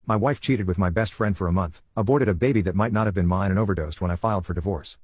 My wife cheated with my best friend for a month, aborted a baby that might not have been mine, and overdosed when I filed for divorce.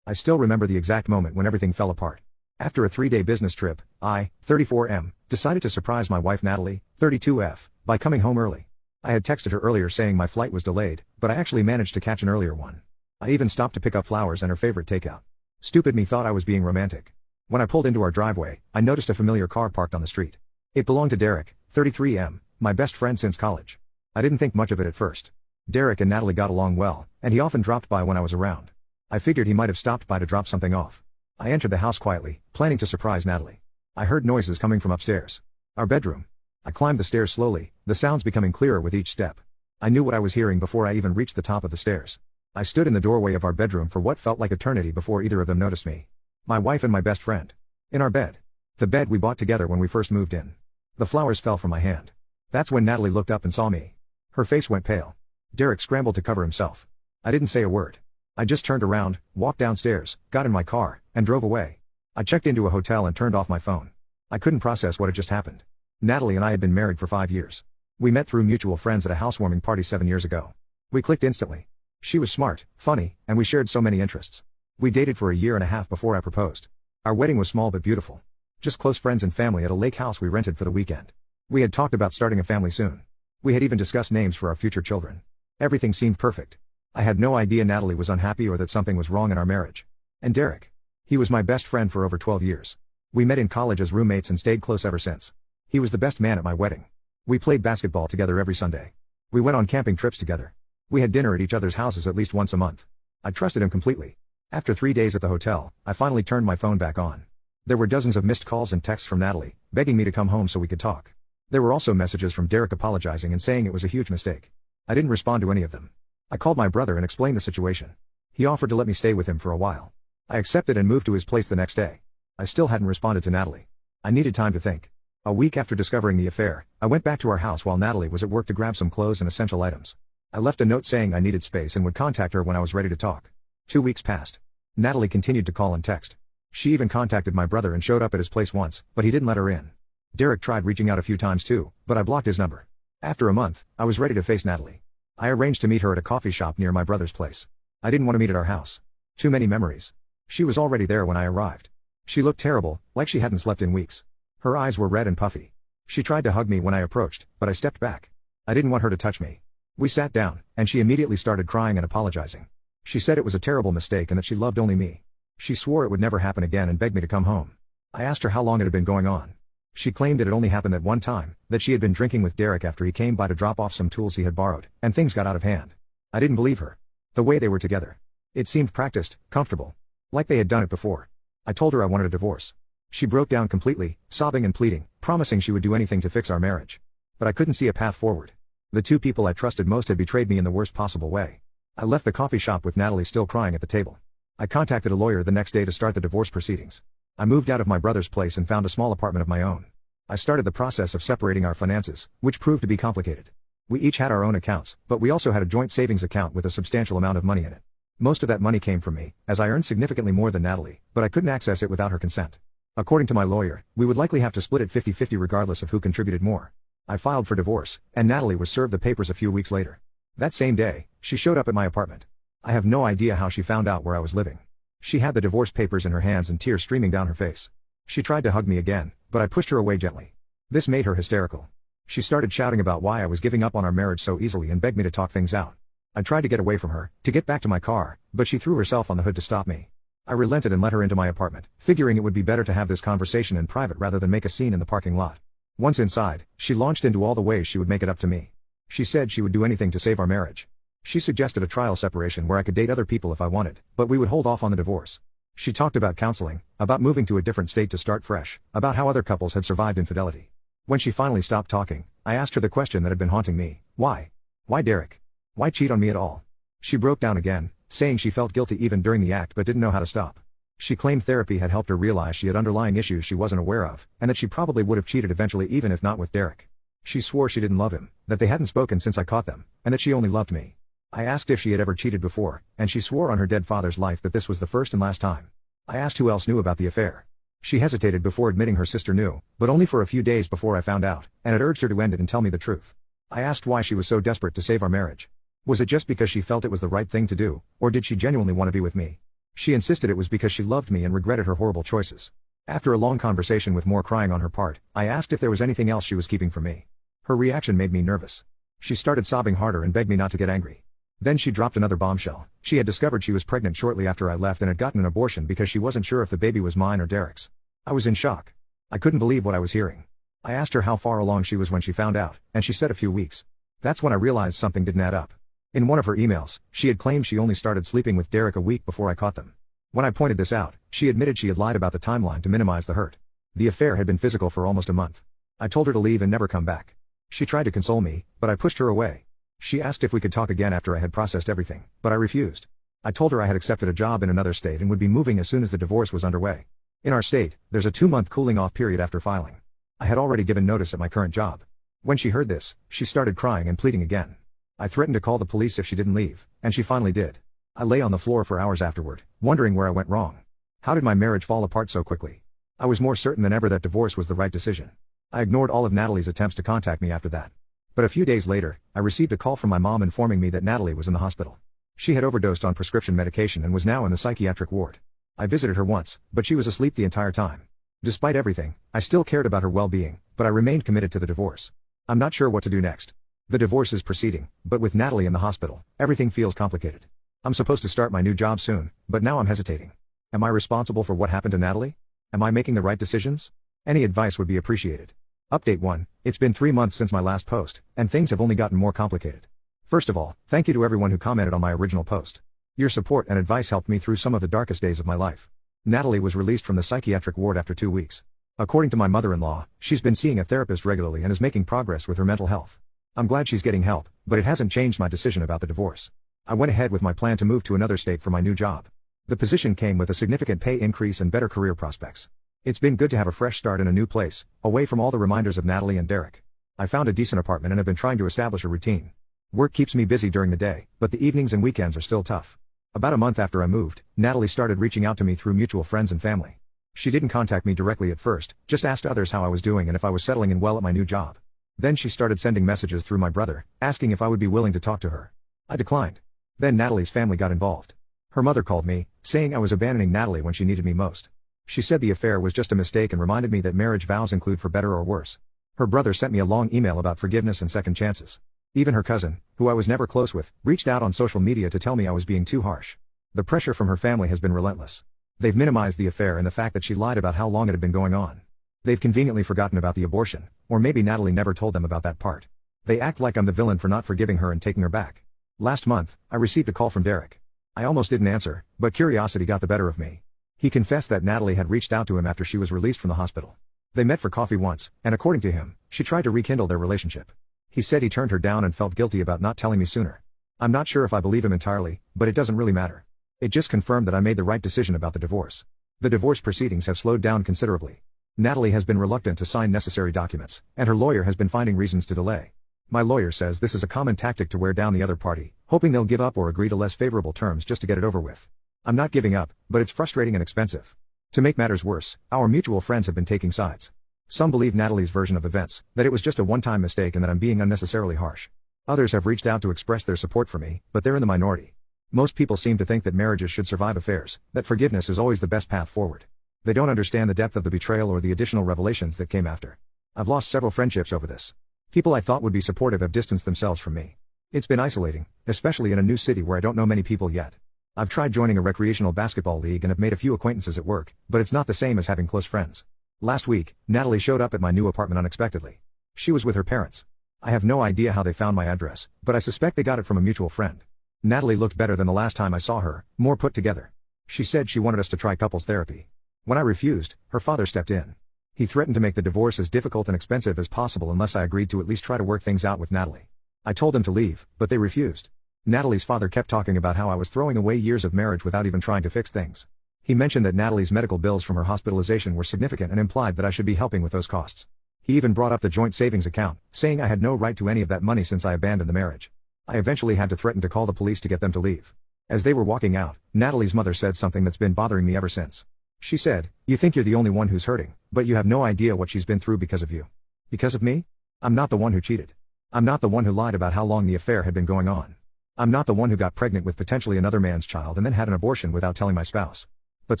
I still remember the exact moment when everything fell apart. After a 3-day business trip, I, 34M, decided to surprise my wife Natalie, 32F, by coming home early. I had texted her earlier saying my flight was delayed, but I actually managed to catch an earlier one. I even stopped to pick up flowers and her favorite takeout. Stupid me thought I was being romantic. When I pulled into our driveway, I noticed a familiar car parked on the street. It belonged to Derek, 33M, my best friend since college. I didn't think much of it at first. Derek and Natalie got along well, and he often dropped by when I was around. I figured he might have stopped by to drop something off. I entered the house quietly, planning to surprise Natalie. I heard noises coming from upstairs. Our bedroom. I climbed the stairs slowly, the sounds becoming clearer with each step. I knew what I was hearing before I even reached the top of the stairs. I stood in the doorway of our bedroom for what felt like eternity before either of them noticed me. My wife and my best friend. In our bed. The bed we bought together when we first moved in. The flowers fell from my hand. That's when Natalie looked up and saw me. Her face went pale. Derek scrambled to cover himself. I didn't say a word. I just turned around, walked downstairs, got in my car, and drove away. I checked into a hotel and turned off my phone. I couldn't process what had just happened. Natalie and I had been married for 5 years. We met through mutual friends at a housewarming party 7 years ago. We clicked instantly. She was smart, funny, and we shared so many interests. We dated for a year and a half before I proposed. Our wedding was small but beautiful. Just close friends and family at a lake house we rented for the weekend. We had talked about starting a family soon. We had even discussed names for our future children. Everything seemed perfect. I had no idea Natalie was unhappy or that something was wrong in our marriage. And Derek. He was my best friend for over 12 years. We met in college as roommates and stayed close ever since. He was the best man at my wedding. We played basketball together every Sunday. We went on camping trips together. We had dinner at each other's houses at least once a month. I trusted him completely. After 3 days at the hotel, I finally turned my phone back on. There were dozens of missed calls and texts from Natalie, begging me to come home so we could talk. There were also messages from Derek apologizing and saying it was a huge mistake. I didn't respond to any of them. I called my brother and explained the situation. He offered to let me stay with him for a while. I accepted and moved to his place the next day. I still hadn't responded to Natalie. I needed time to think. A week after discovering the affair, I went back to our house while Natalie was at work to grab some clothes and essential items. I left a note saying I needed space and would contact her when I was ready to talk. 2 weeks passed. Natalie continued to call and text. She even contacted my brother and showed up at his place once, but he didn't let her in. Derek tried reaching out a few times too, but I blocked his number. After a month, I was ready to face Natalie. I arranged to meet her at a coffee shop near my brother's place. I didn't want to meet at our house. Too many memories. She was already there when I arrived. She looked terrible, like she hadn't slept in weeks. Her eyes were red and puffy. She tried to hug me when I approached, but I stepped back. I didn't want her to touch me. We sat down, and she immediately started crying and apologizing. She said it was a terrible mistake and that she loved only me. She swore it would never happen again and begged me to come home. I asked her how long it had been going on. She claimed it had only happened that one time, that she had been drinking with Derek after he came by to drop off some tools he had borrowed, and things got out of hand. I didn't believe her. The way they were together. It seemed practiced, comfortable. Like they had done it before. I told her I wanted a divorce. She broke down completely, sobbing and pleading, promising she would do anything to fix our marriage. But I couldn't see a path forward. The two people I trusted most had betrayed me in the worst possible way. I left the coffee shop with Natalie still crying at the table. I contacted a lawyer the next day to start the divorce proceedings. I moved out of my brother's place and found a small apartment of my own. I started the process of separating our finances, which proved to be complicated. We each had our own accounts, but we also had a joint savings account with a substantial amount of money in it. Most of that money came from me, as I earned significantly more than Natalie, but I couldn't access it without her consent. According to my lawyer, we would likely have to split it 50-50 regardless of who contributed more. I filed for divorce, and Natalie was served the papers a few weeks later. That same day, she showed up at my apartment. I have no idea how she found out where I was living. She had the divorce papers in her hands and tears streaming down her face. She tried to hug me again, but I pushed her away gently. This made her hysterical. She started shouting about why I was giving up on our marriage so easily and begged me to talk things out. I tried to get away from her, to get back to my car, but she threw herself on the hood to stop me. I relented and let her into my apartment, figuring it would be better to have this conversation in private rather than make a scene in the parking lot. Once inside, she launched into all the ways she would make it up to me. She said she would do anything to save our marriage. She suggested a trial separation where I could date other people if I wanted, but we would hold off on the divorce. She talked about counseling, about moving to a different state to start fresh, about how other couples had survived infidelity. When she finally stopped talking, I asked her the question that had been haunting me. Why? Why Derek? Why cheat on me at all? She broke down again, saying she felt guilty even during the act but didn't know how to stop. She claimed therapy had helped her realize she had underlying issues she wasn't aware of, and that she probably would have cheated eventually even if not with Derek. She swore she didn't love him, that they hadn't spoken since I caught them, and that she only loved me. I asked if she had ever cheated before, and she swore on her dead father's life that this was the first and last time. I asked who else knew about the affair. She hesitated before admitting her sister knew, but only for a few days before I found out, and had urged her to end it and tell me the truth. I asked why she was so desperate to save our marriage. Was it just because she felt it was the right thing to do, or did she genuinely want to be with me? She insisted it was because she loved me and regretted her horrible choices. After a long conversation with more crying on her part, I asked if there was anything else she was keeping from me. Her reaction made me nervous. She started sobbing harder and begged me not to get angry. Then she dropped another bombshell. She had discovered she was pregnant shortly after I left and had gotten an abortion because she wasn't sure if the baby was mine or Derek's. I was in shock. I couldn't believe what I was hearing. I asked her how far along she was when she found out, and she said a few weeks. That's when I realized something didn't add up. In one of her emails, she had claimed she only started sleeping with Derek a week before I caught them. When I pointed this out, she admitted she had lied about the timeline to minimize the hurt. The affair had been physical for almost a month. I told her to leave and never come back. She tried to console me, but I pushed her away. She asked if we could talk again after I had processed everything, but I refused. I told her I had accepted a job in another state and would be moving as soon as the divorce was underway. In our state, there's a 2-month cooling-off period after filing. I had already given notice at my current job. When she heard this, she started crying and pleading again. I threatened to call the police if she didn't leave, and she finally did. I lay on the floor for hours afterward, wondering where I went wrong. How did my marriage fall apart so quickly? I was more certain than ever that divorce was the right decision. I ignored all of Natalie's attempts to contact me after that. But a few days later, I received a call from my mom informing me that Natalie was in the hospital. She had overdosed on prescription medication and was now in the psychiatric ward. I visited her once, but she was asleep the entire time. Despite everything, I still cared about her well-being, but I remained committed to the divorce. I'm not sure what to do next. The divorce is proceeding, but with Natalie in the hospital, everything feels complicated. I'm supposed to start my new job soon, but now I'm hesitating. Am I responsible for what happened to Natalie? Am I making the right decisions? Any advice would be appreciated. Update 1. It's been 3 months since my last post, and things have only gotten more complicated. First of all, thank you to everyone who commented on my original post. Your support and advice helped me through some of the darkest days of my life. Natalie was released from the psychiatric ward after 2 weeks. According to my mother-in-law, she's been seeing a therapist regularly and is making progress with her mental health. I'm glad she's getting help, but it hasn't changed my decision about the divorce. I went ahead with my plan to move to another state for my new job. The position came with a significant pay increase and better career prospects. It's been good to have a fresh start in a new place, away from all the reminders of Natalie and Derek. I found a decent apartment and have been trying to establish a routine. Work keeps me busy during the day, but the evenings and weekends are still tough. About a month after I moved, Natalie started reaching out to me through mutual friends and family. She didn't contact me directly at first, just asked others how I was doing and if I was settling in well at my new job. Then she started sending messages through my brother, asking if I would be willing to talk to her. I declined. Then Natalie's family got involved. Her mother called me, saying I was abandoning Natalie when she needed me most. She said the affair was just a mistake and reminded me that marriage vows include for better or worse. Her brother sent me a long email about forgiveness and second chances. Even her cousin, who I was never close with, reached out on social media to tell me I was being too harsh. The pressure from her family has been relentless. They've minimized the affair and the fact that she lied about how long it had been going on. They've conveniently forgotten about the abortion, or maybe Natalie never told them about that part. They act like I'm the villain for not forgiving her and taking her back. Last month, I received a call from Derek. I almost didn't answer, but curiosity got the better of me. He confessed that Natalie had reached out to him after she was released from the hospital. They met for coffee once, and according to him, she tried to rekindle their relationship. He said he turned her down and felt guilty about not telling me sooner. I'm not sure if I believe him entirely, but it doesn't really matter. It just confirmed that I made the right decision about the divorce. The divorce proceedings have slowed down considerably. Natalie has been reluctant to sign necessary documents, and her lawyer has been finding reasons to delay. My lawyer says this is a common tactic to wear down the other party, hoping they'll give up or agree to less favorable terms just to get it over with. I'm not giving up, but it's frustrating and expensive. To make matters worse, our mutual friends have been taking sides. Some believe Natalie's version of events, that it was just a one-time mistake and that I'm being unnecessarily harsh. Others have reached out to express their support for me, but they're in the minority. Most people seem to think that marriages should survive affairs, that forgiveness is always the best path forward. They don't understand the depth of the betrayal or the additional revelations that came after. I've lost several friendships over this. People I thought would be supportive have distanced themselves from me. It's been isolating, especially in a new city where I don't know many people yet. I've tried joining a recreational basketball league and have made a few acquaintances at work, but it's not the same as having close friends. Last week, Natalie showed up at my new apartment unexpectedly. She was with her parents. I have no idea how they found my address, but I suspect they got it from a mutual friend. Natalie looked better than the last time I saw her, more put together. She said she wanted us to try couples therapy. When I refused, her father stepped in. He threatened to make the divorce as difficult and expensive as possible unless I agreed to at least try to work things out with Natalie. I told them to leave, but they refused. Natalie's father kept talking about how I was throwing away years of marriage without even trying to fix things. He mentioned that Natalie's medical bills from her hospitalization were significant and implied that I should be helping with those costs. He even brought up the joint savings account, saying I had no right to any of that money since I abandoned the marriage. I eventually had to threaten to call the police to get them to leave. As they were walking out, Natalie's mother said something that's been bothering me ever since. She said, "You think you're the only one who's hurting, but you have no idea what she's been through because of you." Because of me? I'm not the one who cheated. I'm not the one who lied about how long the affair had been going on. I'm not the one who got pregnant with potentially another man's child and then had an abortion without telling my spouse. But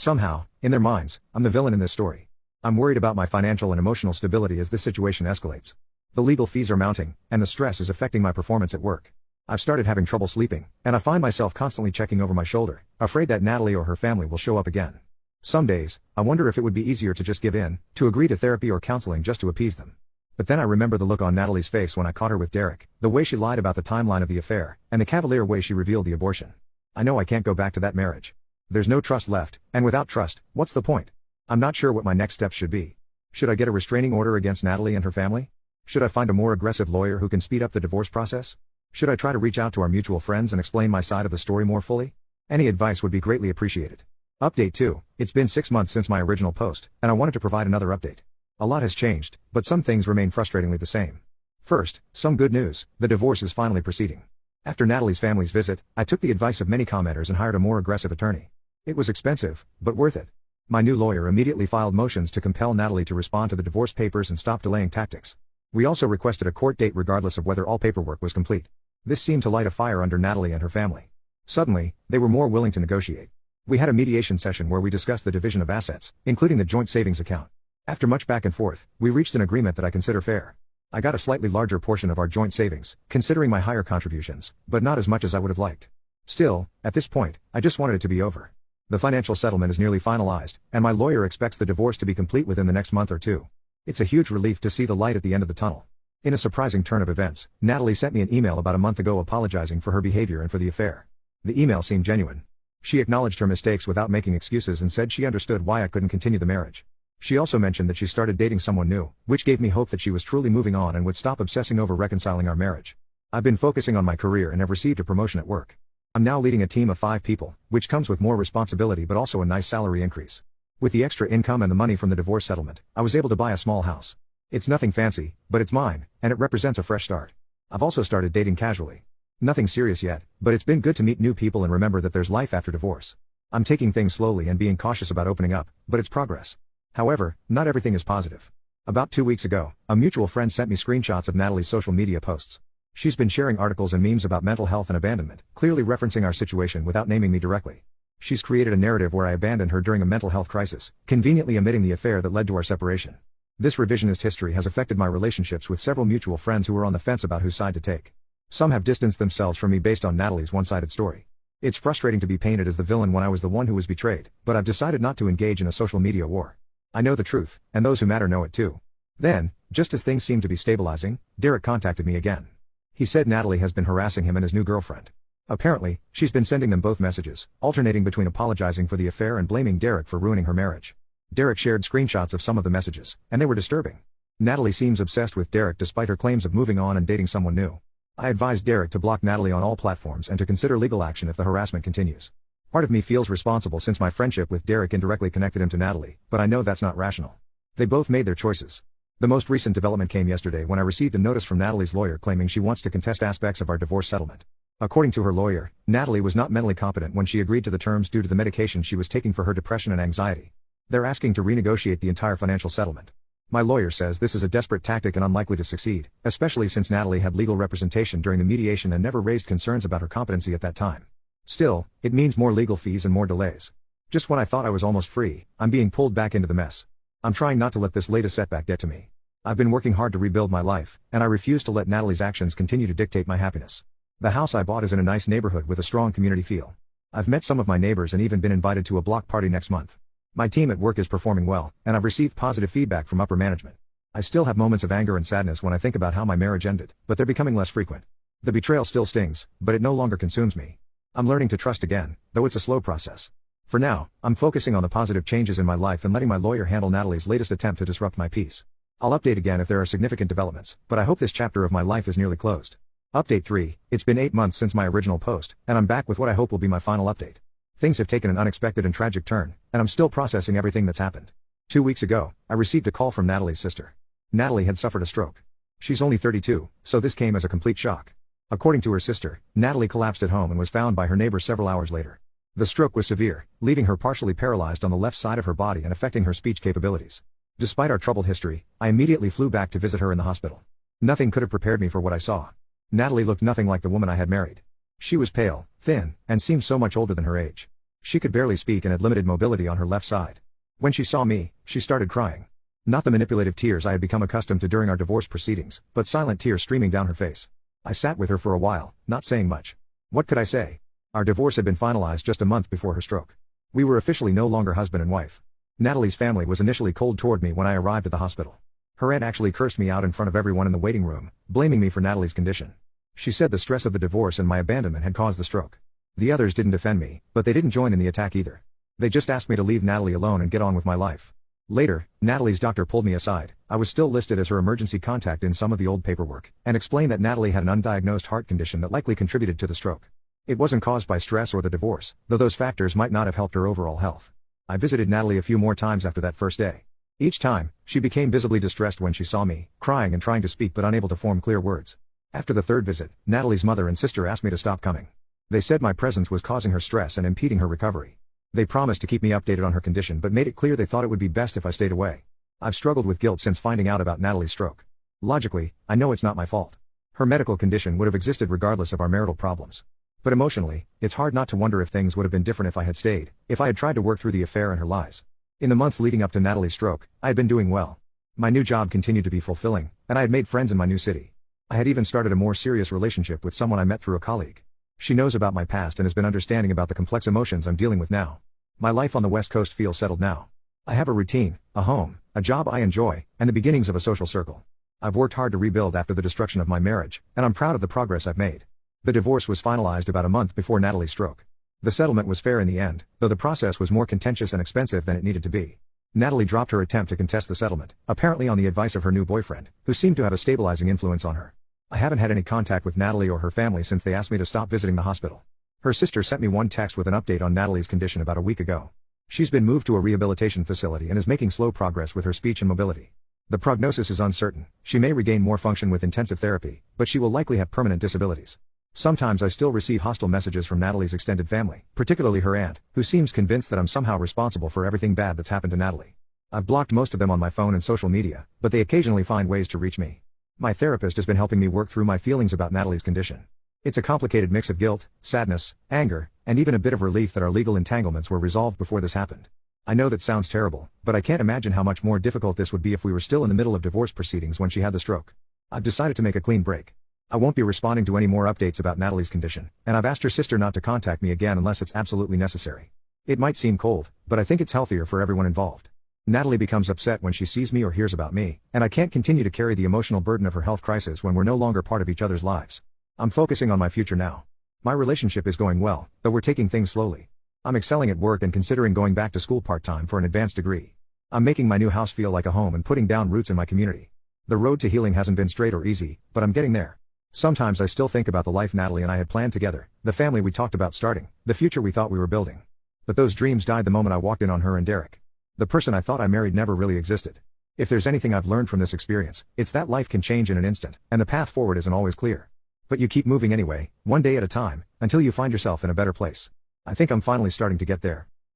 somehow, in their minds, I'm the villain in this story. I'm worried about my financial and emotional stability as this situation escalates. The legal fees are mounting, and the stress is affecting my performance at work. I've started having trouble sleeping, and I find myself constantly checking over my shoulder, afraid that Natalie or her family will show up again. Some days, I wonder if it would be easier to just give in, to agree to therapy or counseling just to appease them. But then I remember the look on Natalie's face when I caught her with Derek, the way she lied about the timeline of the affair, and the cavalier way she revealed the abortion. I know I can't go back to that marriage. There's no trust left, and without trust, what's the point? I'm not sure what my next steps should be. Should I get a restraining order against Natalie and her family? Should I find a more aggressive lawyer who can speed up the divorce process? Should I try to reach out to our mutual friends and explain my side of the story more fully? Any advice would be greatly appreciated. Update 2. It's been 6 months since my original post, and I wanted to provide another update. A lot has changed, but some things remain frustratingly the same. First, some good news: the divorce is finally proceeding. After Natalie's family's visit, I took the advice of many commenters and hired a more aggressive attorney. It was expensive, but worth it. My new lawyer immediately filed motions to compel Natalie to respond to the divorce papers and stop delaying tactics. We also requested a court date regardless of whether all paperwork was complete. This seemed to light a fire under Natalie and her family. Suddenly, they were more willing to negotiate. We had a mediation session where we discussed the division of assets, including the joint savings account. After much back and forth, we reached an agreement that I consider fair. I got a slightly larger portion of our joint savings, considering my higher contributions, but not as much as I would have liked. Still, at this point, I just wanted it to be over. The financial settlement is nearly finalized, and my lawyer expects the divorce to be complete within the next month or two. It's a huge relief to see the light at the end of the tunnel. In a surprising turn of events, Natalie sent me an email about a month ago apologizing for her behavior and for the affair. The email seemed genuine. She acknowledged her mistakes without making excuses and said she understood why I couldn't continue the marriage. She also mentioned that she started dating someone new, which gave me hope that she was truly moving on and would stop obsessing over reconciling our marriage. I've been focusing on my career and have received a promotion at work. I'm now leading a team of 5 people, which comes with more responsibility but also a nice salary increase. With the extra income and the money from the divorce settlement, I was able to buy a small house. It's nothing fancy, but it's mine, and it represents a fresh start. I've also started dating casually. Nothing serious yet, but it's been good to meet new people and remember that there's life after divorce. I'm taking things slowly and being cautious about opening up, but it's progress. However, not everything is positive. About 2 weeks ago, a mutual friend sent me screenshots of Natalie's social media posts. She's been sharing articles and memes about mental health and abandonment, clearly referencing our situation without naming me directly. She's created a narrative where I abandoned her during a mental health crisis, conveniently omitting the affair that led to our separation. This revisionist history has affected my relationships with several mutual friends who are on the fence about whose side to take. Some have distanced themselves from me based on Natalie's one-sided story. It's frustrating to be painted as the villain when I was the one who was betrayed, but I've decided not to engage in a social media war. I know the truth, and those who matter know it too. Then, just as things seemed to be stabilizing, Derek contacted me again. He said Natalie has been harassing him and his new girlfriend. Apparently, she's been sending them both messages, alternating between apologizing for the affair and blaming Derek for ruining her marriage. Derek shared screenshots of some of the messages, and they were disturbing. Natalie seems obsessed with Derek despite her claims of moving on and dating someone new. I advised Derek to block Natalie on all platforms and to consider legal action if the harassment continues. Part of me feels responsible since my friendship with Derek indirectly connected him to Natalie, but I know that's not rational. They both made their choices. The most recent development came yesterday when I received a notice from Natalie's lawyer claiming she wants to contest aspects of our divorce settlement. According to her lawyer, Natalie was not mentally competent when she agreed to the terms due to the medication she was taking for her depression and anxiety. They're asking to renegotiate the entire financial settlement. My lawyer says this is a desperate tactic and unlikely to succeed, especially since Natalie had legal representation during the mediation and never raised concerns about her competency at that time. Still, it means more legal fees and more delays. Just when I thought I was almost free, I'm being pulled back into the mess. I'm trying not to let this latest setback get to me. I've been working hard to rebuild my life, and I refuse to let Natalie's actions continue to dictate my happiness. The house I bought is in a nice neighborhood with a strong community feel. I've met some of my neighbors and even been invited to a block party next month. My team at work is performing well, and I've received positive feedback from upper management. I still have moments of anger and sadness when I think about how my marriage ended, but they're becoming less frequent. The betrayal still stings, but it no longer consumes me. I'm learning to trust again, though it's a slow process. For now, I'm focusing on the positive changes in my life and letting my lawyer handle Natalie's latest attempt to disrupt my peace. I'll update again if there are significant developments, but I hope this chapter of my life is nearly closed. Update 3, it's been 8 months since my original post, and I'm back with what I hope will be my final update. Things have taken an unexpected and tragic turn, and I'm still processing everything that's happened. 2 weeks ago, I received a call from Natalie's sister. Natalie had suffered a stroke. She's only 32, so this came as a complete shock. According to her sister, Natalie collapsed at home and was found by her neighbor several hours later. The stroke was severe, leaving her partially paralyzed on the left side of her body and affecting her speech capabilities. Despite our troubled history, I immediately flew back to visit her in the hospital. Nothing could have prepared me for what I saw. Natalie looked nothing like the woman I had married. She was pale, thin, and seemed so much older than her age. She could barely speak and had limited mobility on her left side. When she saw me, she started crying. Not the manipulative tears I had become accustomed to during our divorce proceedings, but silent tears streaming down her face. I sat with her for a while, not saying much. What could I say? Our divorce had been finalized just a month before her stroke. We were officially no longer husband and wife. Natalie's family was initially cold toward me when I arrived at the hospital. Her aunt actually cursed me out in front of everyone in the waiting room, blaming me for Natalie's condition. She said the stress of the divorce and my abandonment had caused the stroke. The others didn't defend me, but they didn't join in the attack either. They just asked me to leave Natalie alone and get on with my life. Later, Natalie's doctor pulled me aside. I was still listed as her emergency contact in some of the old paperwork, and explained that Natalie had an undiagnosed heart condition that likely contributed to the stroke. It wasn't caused by stress or the divorce, though those factors might not have helped her overall health. I visited Natalie a few more times after that first day. Each time, she became visibly distressed when she saw me, crying and trying to speak but unable to form clear words. After the third visit, Natalie's mother and sister asked me to stop coming. They said my presence was causing her stress and impeding her recovery. They promised to keep me updated on her condition but made it clear they thought it would be best if I stayed away. I've struggled with guilt since finding out about Natalie's stroke. Logically, I know it's not my fault. Her medical condition would have existed regardless of our marital problems. But emotionally, it's hard not to wonder if things would have been different if I had stayed, if I had tried to work through the affair and her lies. In the months leading up to Natalie's stroke, I had been doing well. My new job continued to be fulfilling, and I had made friends in my new city. I had even started a more serious relationship with someone I met through a colleague. She knows about my past and has been understanding about the complex emotions I'm dealing with now. My life on the West Coast feels settled now. I have a routine, a home, a job I enjoy, and the beginnings of a social circle. I've worked hard to rebuild after the destruction of my marriage, and I'm proud of the progress I've made. The divorce was finalized about a month before Natalie's stroke. The settlement was fair in the end, though the process was more contentious and expensive than it needed to be. Natalie dropped her attempt to contest the settlement, apparently on the advice of her new boyfriend, who seemed to have a stabilizing influence on her. I haven't had any contact with Natalie or her family since they asked me to stop visiting the hospital. Her sister sent me one text with an update on Natalie's condition about a week ago. She's been moved to a rehabilitation facility and is making slow progress with her speech and mobility. The prognosis is uncertain. She may regain more function with intensive therapy, but she will likely have permanent disabilities. Sometimes I still receive hostile messages from Natalie's extended family, particularly her aunt, who seems convinced that I'm somehow responsible for everything bad that's happened to Natalie. I've blocked most of them on my phone and social media, but they occasionally find ways to reach me. My therapist has been helping me work through my feelings about Natalie's condition. It's a complicated mix of guilt, sadness, anger, and even a bit of relief that our legal entanglements were resolved before this happened. I know that sounds terrible, but I can't imagine how much more difficult this would be if we were still in the middle of divorce proceedings when she had the stroke. I've decided to make a clean break. I won't be responding to any more updates about Natalie's condition, and I've asked her sister not to contact me again unless it's absolutely necessary. It might seem cold, but I think it's healthier for everyone involved. Natalie becomes upset when she sees me or hears about me, and I can't continue to carry the emotional burden of her health crisis when we're no longer part of each other's lives. I'm focusing on my future now. My relationship is going well, though we're taking things slowly. I'm excelling at work and considering going back to school part-time for an advanced degree. I'm making my new house feel like a home and putting down roots in my community. The road to healing hasn't been straight or easy, but I'm getting there. Sometimes I still think about the life Natalie and I had planned together, the family we talked about starting, the future we thought we were building. But those dreams died the moment I walked in on her and Derek. The person I thought I married never really existed. If there's anything I've learned from this experience, it's that life can change in an instant, and the path forward isn't always clear. But you keep moving anyway, one day at a time, until you find yourself in a better place. I think I'm finally starting to get there.